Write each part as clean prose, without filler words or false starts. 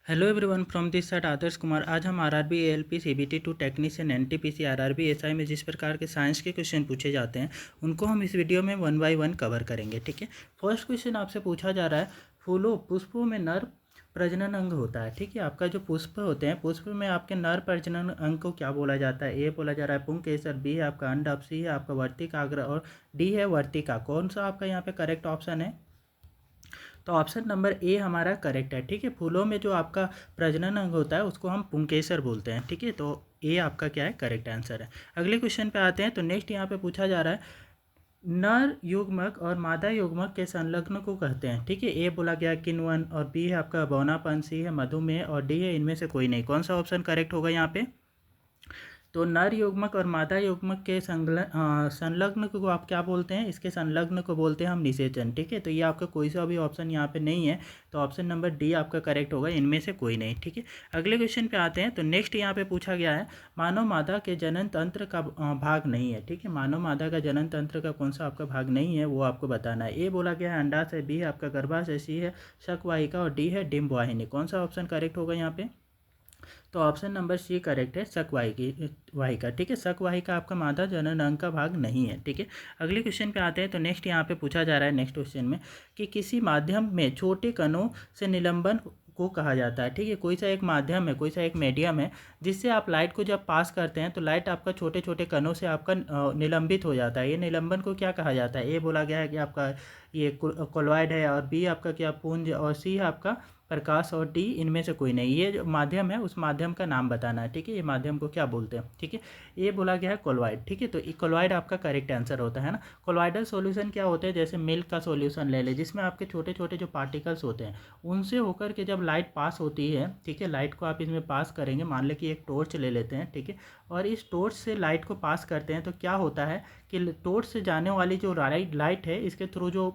Hello everyone from this side Adarsh Kumar. आज हम RRB ALP CBT two technician NTPC RRB SI में जिस प्रकार के साइंस के क्वेश्चन पूछे जाते हैं उनको हम इस वीडियो में वन बाय वन कवर करेंगे। ठीक है, फर्स्ट क्वेश्चन आपसे पूछा जा रहा है, पुष्पों में नर प्रजनन अंग होता है। ठीक है, आपका जो पुष्प होते हैं, पुष्प में आपके नर प्रजनन अंग को क्या बोला जाता है? ए बोला जा रहा है पुंकेसर, बी है आपका अंडा, सी है आपका वर्तिकाग्र और डी है वर्तिका। कौन सा आपका यहाँ पे करेक्ट ऑप्शन है? तो ऑप्शन नंबर ए हमारा करेक्ट है। ठीक है, फूलों में जो आपका प्रजनन अंग होता है उसको हम पुंकेसर बोलते हैं। ठीक है, तो ए आपका क्या है? करेक्ट आंसर है। अगले क्वेश्चन पे आते हैं। तो नेक्स्ट यहाँ पे पूछा जा रहा है, नर युग्मक और मादा युग्मक के संलग्न को कहते हैं। ठीक है, ए बोला गया किण्वन और बी है आपका बौनापन, सी है मधुमेह और डी है इनमें से कोई नहीं। कौन सा ऑप्शन करेक्ट होगा यहाँ पे? तो नर युग्मक और मादा युग्मक के संलग्न को आप क्या बोलते हैं? इसके संलग्न को बोलते हैं हम निषेचन। ठीक है, तो ये आपका कोई सा भी ऑप्शन यहाँ पे नहीं है, तो ऑप्शन नंबर डी आपका करेक्ट होगा, इनमें से कोई नहीं। ठीक है, अगले क्वेश्चन पे आते हैं। तो नेक्स्ट यहाँ पे पूछा गया है, मानव मादा के जनन तंत्र का भाग नहीं है। ठीक है, मानव मादा का जनन तंत्र का कौन सा आपका भाग नहीं है वो आपको बताना है। ए बोला गया है अंडाशय, बी है आपका गर्भाशय, सी है शकवाहिका और डी है डिम्ब वाहिनी। कौन सा ऑप्शन करेक्ट होगा यहाँ पे? तो ऑप्शन नंबर सी करेक्ट है, शक वाहिका। ठीक है, शक वाहिका आपका मादा जनन अंग का भाग नहीं है। ठीक है, अगले क्वेश्चन पे आते हैं। तो नेक्स्ट यहाँ पे पूछा जा रहा है नेक्स्ट क्वेश्चन में कि किसी माध्यम में छोटे कणों से निलंबन को कहा जाता है। ठीक है, कोई सा एक माध्यम है, कोई सा एक मीडियम है जिससे आप लाइट को जब पास करते हैं तो लाइट आपका छोटे छोटे कणों से आपका निलंबित हो जाता है। ये निलंबन को क्या कहा जाता है? ए बोला गया है कि आपका ये कोलॉइड है और बी आपका क्या पुंज और सी है आपका प्रकाश और डी इनमें से कोई नहीं। ये जो माध्यम है उस माध्यम का नाम बताना है। ठीक है, ये माध्यम को क्या बोलते हैं? ठीक है, ये बोला गया है कोलॉइड। ठीक है, तो कोलॉइड आपका करेक्ट आंसर होता है ना। कोलॉइडल सॉल्यूशन क्या होते हैं? जैसे मिल्क का सॉल्यूशन ले ले, जिसमें आपके छोटे छोटे जो पार्टिकल्स होते हैं उनसे होकर के जब लाइट पास होती है, ठीक है, लाइट को आप इसमें पास करेंगे, मान लें कि एक टॉर्च ले लेते हैं। ठीक है, और इस टॉर्च से लाइट को पास करते हैं तो क्या होता है कि टॉर्च से जाने वाली जो लाइट है इसके थ्रू जो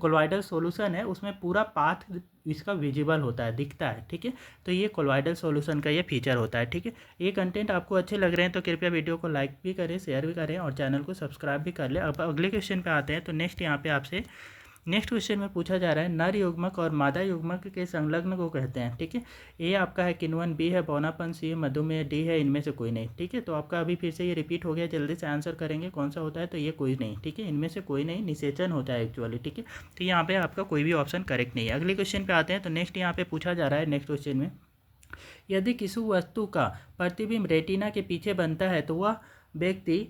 कोलॉइडल सॉल्यूशन है उसमें पूरा पाथ इसका विजिबल होता है, दिखता है। ठीक है, तो ये कोलॉइडल सॉल्यूशन का ये फीचर होता है। ठीक है, ये कंटेंट आपको अच्छे लग रहे हैं तो कृपया वीडियो को लाइक भी करें, शेयर भी करें और चैनल को सब्सक्राइब भी कर लें। अब अगले क्वेश्चन पे आते हैं। तो नेक्स्ट यहाँ पे आपसे नेक्स्ट क्वेश्चन में पूछा जा रहा है, नर युग्मक और मादा युग्मक के संलग्न को कहते हैं। ठीक है, ए आपका है किण्वन, बी है बौनापन, सी है मधुमेह, डी है इनमें से कोई नहीं। ठीक है, तो आपका अभी फिर से ये रिपीट हो गया, जल्दी से आंसर करेंगे कौन सा होता है। तो ये कोई नहीं। ठीक है, इनमें से कोई नहीं, निषेचन होता है एक्चुअली। ठीक है, तो यहाँ पे आपका कोई भी ऑप्शन करेक्ट नहीं है। अगले क्वेश्चन पे आते हैं। तो नेक्स्ट यहाँ पे पूछा जा रहा है नेक्स्ट क्वेश्चन में, यदि किसी वस्तु का प्रतिबिंब रेटिना के पीछे बनता है तो वह व्यक्ति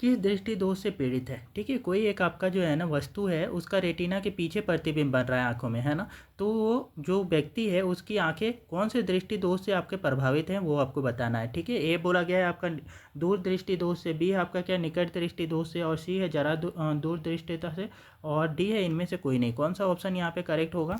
किस दृष्टि दोष से पीड़ित है? ठीक है, कोई एक आपका जो है ना वस्तु है उसका रेटिना के पीछे प्रतिबिंब बन रहा है आंखों में, है ना, तो वो जो व्यक्ति है उसकी आंखें कौन से दृष्टि दोष से आपके प्रभावित हैं वो आपको बताना है। ठीक है, ए बोला गया है आपका दूर दृष्टि दोष से, बी आपका क्या निकट दृष्टि दोष से और सी है जरा दूर दृष्टिता से और डी है इनमें से कोई नहीं। कौन सा ऑप्शन यहाँ पे करेक्ट होगा?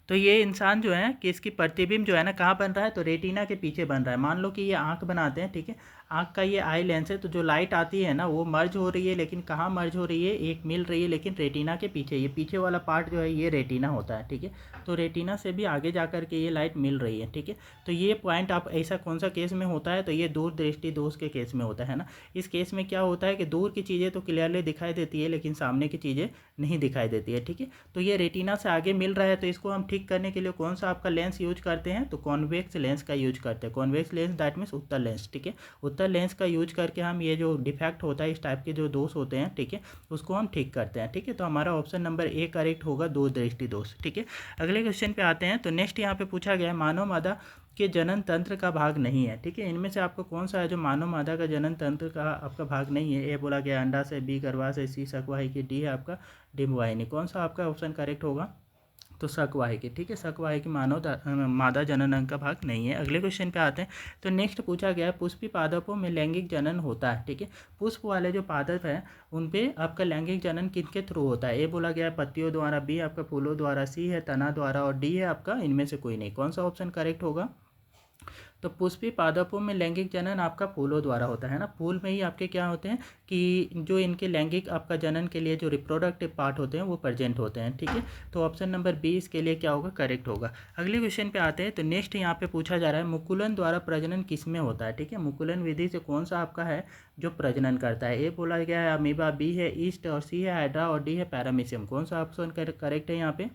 तो ये इंसान जो है कि इसकी प्रतिबिंब जो है ना कहाँ बन रहा है? तो रेटिना के पीछे बन रहा है। मान लो कि ये आंख बनाते हैं, ठीक है, आंख का ये आई लेंस है, तो जो लाइट आती है ना वो मर्ज हो रही है, लेकिन कहाँ मर्ज हो रही है? एक मिल रही है लेकिन रेटिना के पीछे। ये पीछे वाला पार्ट जो है ये रेटिना होता है। ठीक है, तो रेटिना से भी आगे जा कर के ये लाइट मिल रही है। ठीक है, तो ये पॉइंट आप ऐसा कौन सा केस में होता है? तो ये दूर दृष्टि दोष के केस में होता है ना। इस केस में क्या होता है कि दूर की चीज़ें तो क्लियरली दिखाई देती है लेकिन सामने की चीज़ें नहीं दिखाई देती है। ठीक है, तो ये रेटिना से आगे मिल रहा है, तो इसको हम ठीक करने के लिए कौन सा आपका लेंस यूज करते हैं? तो कॉन्वेक्स लेंस का यूज करते हैं। कॉन्वेक्स लेंस दैट मीन्स उत्तल लेंस। ठीक है, उत्तल लेंस का यूज करके हम ये जो डिफेक्ट होता है, इस टाइप के जो दोष होते हैं, ठीक है, उसको हम ठीक करते हैं। ठीक है, तो हमारा ऑप्शन नंबर ए करेक्ट होगा, दूर दृष्टि दोष। ठीक है, अगले क्वेश्चन पे आते हैं। तो नेक्स्ट यहाँ पे पूछा गया है, मानव मादा के जनन तंत्र का भाग नहीं है। ठीक है, इनमें से आपको कौन सा है जो मानव मादा का जनन तंत्र का आपका भाग नहीं है? ए बोला गया अंडाशय, बी गर्भाशय, सी शकवाहिकी, डी है आपका डिम्ब वाहिनी। कौन सा आपका ऑप्शन करेक्ट होगा? तो शकवाहिकी। ठीक है, शकवाहिकी मादा जनन अंग का भाग नहीं है। अगले क्वेश्चन पे आते हैं। तो नेक्स्ट पूछा गया है, पुष्पी पादपों में लैंगिक जनन होता है। ठीक है, पुष्प वाले जो पादप हैं उन पे आपका लैंगिक जनन किनके थ्रू होता है? ए बोला गया है पत्तियों द्वारा, बी आपका फूलों द्वारा, सी है तना द्वारा और डी है आपका इनमें से कोई नहीं। कौन सा ऑप्शन करेक्ट होगा? तो पुष्पी पादपों में लैंगिक जनन आपका फूलों द्वारा होता है ना। फूल में ही आपके क्या होते हैं कि जो इनके लैंगिक आपका जनन के लिए जो रिप्रोडक्टिव पार्ट होते हैं वो प्रेजेंट होते हैं। ठीक है, तो ऑप्शन नंबर बी इसके लिए क्या होगा? करेक्ट होगा। अगले क्वेश्चन पे आते हैं। तो नेक्स्ट यहाँ पे पूछा जा रहा है, मुकुलन द्वारा प्रजनन किस में होता है? ठीक है, मुकुलन विधि से कौन सा आपका है जो प्रजनन करता है? ए बोला गया है अमीबा, बी है ईस्ट और सी है हाइड्रा और डी है पैरामीशियम। कौन सा ऑप्शन करेक्ट है यहाँ पे?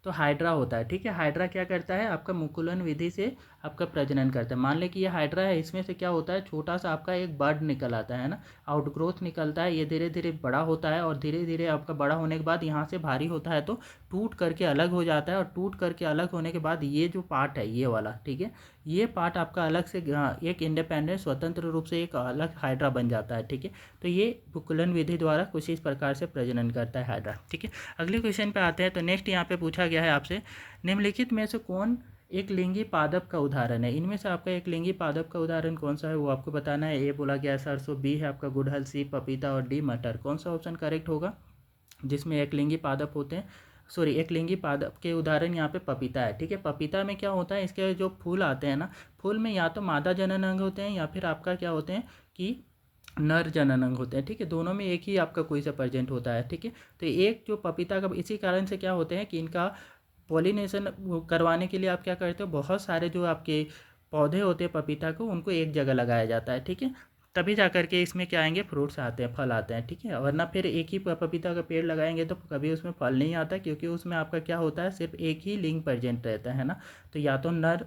तो हाइड्रा होता है, ठीक है। हाइड्रा क्या करता है, आपका मुकुलन विधि से आपका प्रजनन करता है। मान लें कि ये हाइड्रा है, इसमें से क्या होता है, छोटा सा आपका एक बर्ड निकल आता है ना, आउटग्रोथ निकलता है। ये धीरे धीरे बड़ा होता है और धीरे धीरे आपका बड़ा होने के बाद यहाँ से भारी होता है तो टूट करके अलग हो जाता है, और टूट करके अलग होने के बाद ये जो पार्ट है ये वाला, ठीक है, ये पार्ट आपका अलग से एक इंडिपेंडेंट स्वतंत्र रूप से एक अलग हाइड्रा बन जाता है, ठीक है। तो ये मुकुलन विधि द्वारा कुछ इस प्रकार से प्रजनन करता है हाइड्रा, ठीक है। अगले क्वेश्चन पे आते हैं। तो नेक्स्ट यहाँ पे पूछा गया है आपसे, निम्नलिखित में से कौन एक लिंगी पादप का उदाहरण है। इनमें से आपका एक लिंगी पादप का उदाहरण कौन सा है वो आपको बताना है। ए बोला गया है सरसों, बी है आपका गुड़हल, सी पपीता और डी मटर। कौन सा ऑप्शन करेक्ट होगा जिसमें एक लिंगी पादप होते हैं, सॉरी एक लिंगी पादप के उदाहरण यहाँ पे पपीता है, ठीक है। पपीता में क्या होता है, इसके जो फूल आते हैं ना, फूल में या तो मादा जनन अंग होते हैं या फिर आपका क्या होते हैं कि नर जनन अंग होते हैं, ठीक है। दोनों में एक ही आपका कोई सा प्रेजेंट होता है, ठीक है। तो एक जो पपीता का, इसी कारण से क्या होते हैं कि इनका पॉलिनेशन करवाने के लिए आप क्या करते हो, बहुत सारे जो आपके पौधे होते हैं पपीता को, उनको एक जगह लगाया जाता है, ठीक है। तभी जा करके इसमें क्या आएंगे, फ्रूट्स आते हैं, फल आते हैं, ठीक है। वरना फिर एक ही पपीता का पेड़ लगाएंगे तो कभी उसमें फल नहीं आता, क्योंकि उसमें आपका क्या होता है, सिर्फ एक ही लिंग प्रेजेंट रहता है ना। तो या तो नर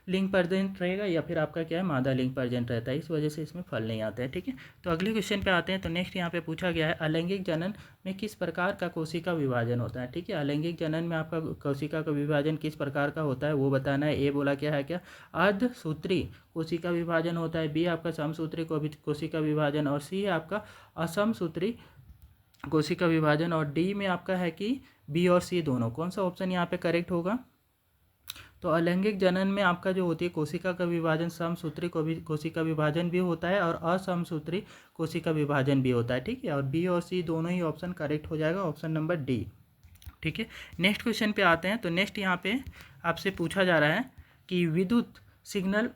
लिंग प्रेजेंट रहेगा या फिर आपका क्या है, मादा लिंग प्रेजेंट रहता है, इस वजह से इसमें फल नहीं आता है, ठीक है। तो अगले क्वेश्चन पे आते हैं। तो नेक्स्ट यहाँ पे पूछा गया है, अलैंगिक जनन में किस प्रकार का कोशिका विभाजन होता है, ठीक है। अलैंगिक जनन में आपका कोशिका का विभाजन किस प्रकार का होता है वो बताना है। ए बोला क्या है, क्या अर्धसूत्री कोशिका विभाजन होता है, बी आपका समसूत्री कोशिका विभाजन, और सी है आपका असमसूत्री कोशिका विभाजन, और डी में आपका है कि बी और सी दोनों। कौन सा ऑप्शन यहाँ पे करेक्ट होगा। तो अलैंगिक जनन में आपका जो होती है कोशिका का विभाजन, समसूत्री कोशिका विभाजन भी होता है और असमसूत्री कोशिका विभाजन भी होता है, ठीक है। और बी और सी दोनों ही ऑप्शन करेक्ट हो जाएगा, ऑप्शन नंबर डी, ठीक है। नेक्स्ट क्वेश्चन पे आते हैं। तो नेक्स्ट यहाँ पे आपसे पूछा जा रहा है कि विद्युत सिग्नल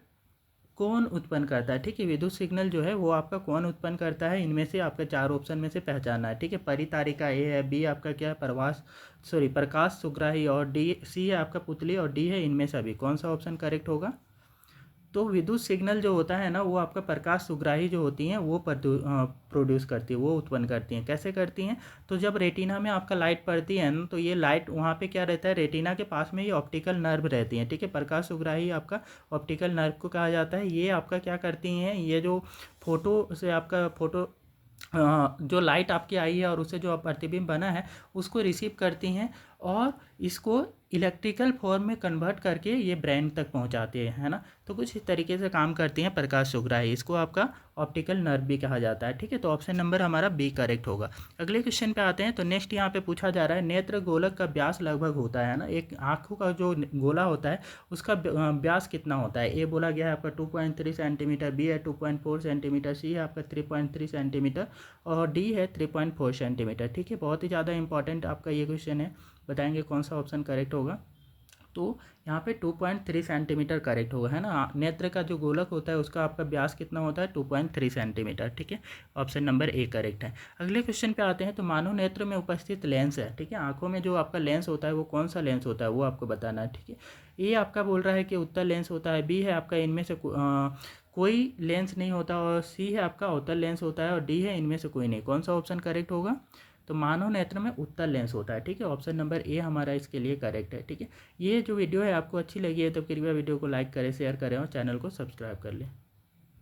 कौन उत्पन्न करता है, ठीक है। विद्युत सिग्नल जो है वो आपका कौन उत्पन्न करता है, इनमें से आपका चार ऑप्शन में से पहचानना है, ठीक है। परितारिका ए है, बी आपका क्या है, प्रकाश सुग्राही, और डी सी है आपका पुतली, और डी है इनमें से अभी। कौन सा ऑप्शन करेक्ट होगा। तो विद्युत सिग्नल जो होता है ना, वो आपका प्रकाश सुग्राही जो होती हैं वो प्रोड्यूस करती है, वो उत्पन्न करती हैं। कैसे करती हैं, तो जब रेटिना में आपका लाइट पड़ती है ना, तो ये लाइट वहाँ पे क्या रहता है, रेटिना के पास में ये ऑप्टिकल नर्व रहती हैं, ठीक है। प्रकाश सुग्राही आपका ऑप्टिकल नर्व को कहा जाता है। ये आपका क्या करती हैं, ये जो फोटो से आपका फोटो जो लाइट आपकी आई है और उससे जो प्रतिबिंब बना है उसको रिसीव करती हैं और इसको इलेक्ट्रिकल फॉर्म में कन्वर्ट करके ये ब्रेन तक पहुंचाते हैं, है ना। तो कुछ इस तरीके से काम करती हैं प्रकाश सुग्राही, इसको आपका ऑप्टिकल नर्व भी कहा जाता है, ठीक है। तो ऑप्शन नंबर हमारा बी करेक्ट होगा। अगले क्वेश्चन पे आते हैं। तो नेक्स्ट यहाँ पे पूछा जा रहा है, नेत्र गोलक का व्यास लगभग होता है ना, एक आँखों का जो गोला होता है उसका व्यास कितना होता है। ए बोला गया है आपका 2.3 सेंटीमीटर, बी है 2.4 सेंटीमीटर, सी है आपका 3.3 सेंटीमीटर, और डी है 3.4 सेंटीमीटर, ठीक है। बहुत ही ज़्यादा इंपॉर्टेंट आपका ये क्वेश्चन है, बताएंगे कौन सा ऑप्शन करेक्ट होगा। तो यहाँ पे 2.3 सेंटीमीटर करेक्ट होगा, है ना। नेत्र का जो गोलक होता है उसका आपका व्यास कितना होता है, 2.3 सेंटीमीटर, ठीक है। ऑप्शन नंबर ए करेक्ट है। अगले क्वेश्चन पे आते हैं। तो मानव नेत्र में उपस्थित लेंस है, ठीक है। आंखों में जो आपका लेंस होता है वो कौन सा लेंस होता है वो आपको बताना है, ठीक है। ए आपका बोल रहा है कि उत्तल लेंस होता है, बी है आपका इनमें से कोई लेंस नहीं होता, और सी है आपका अवतल लेंस होता है, और डी है इनमें से कोई नहीं। कौन सा ऑप्शन करेक्ट होगा। तो मानव नेत्र में उत्तल लेंस होता है, ठीक है। ऑप्शन नंबर ए हमारा इसके लिए करेक्ट है, ठीक है। ये जो वीडियो है आपको अच्छी लगी है तो कृपया वीडियो को लाइक करें, शेयर करें और चैनल को सब्सक्राइब कर लें।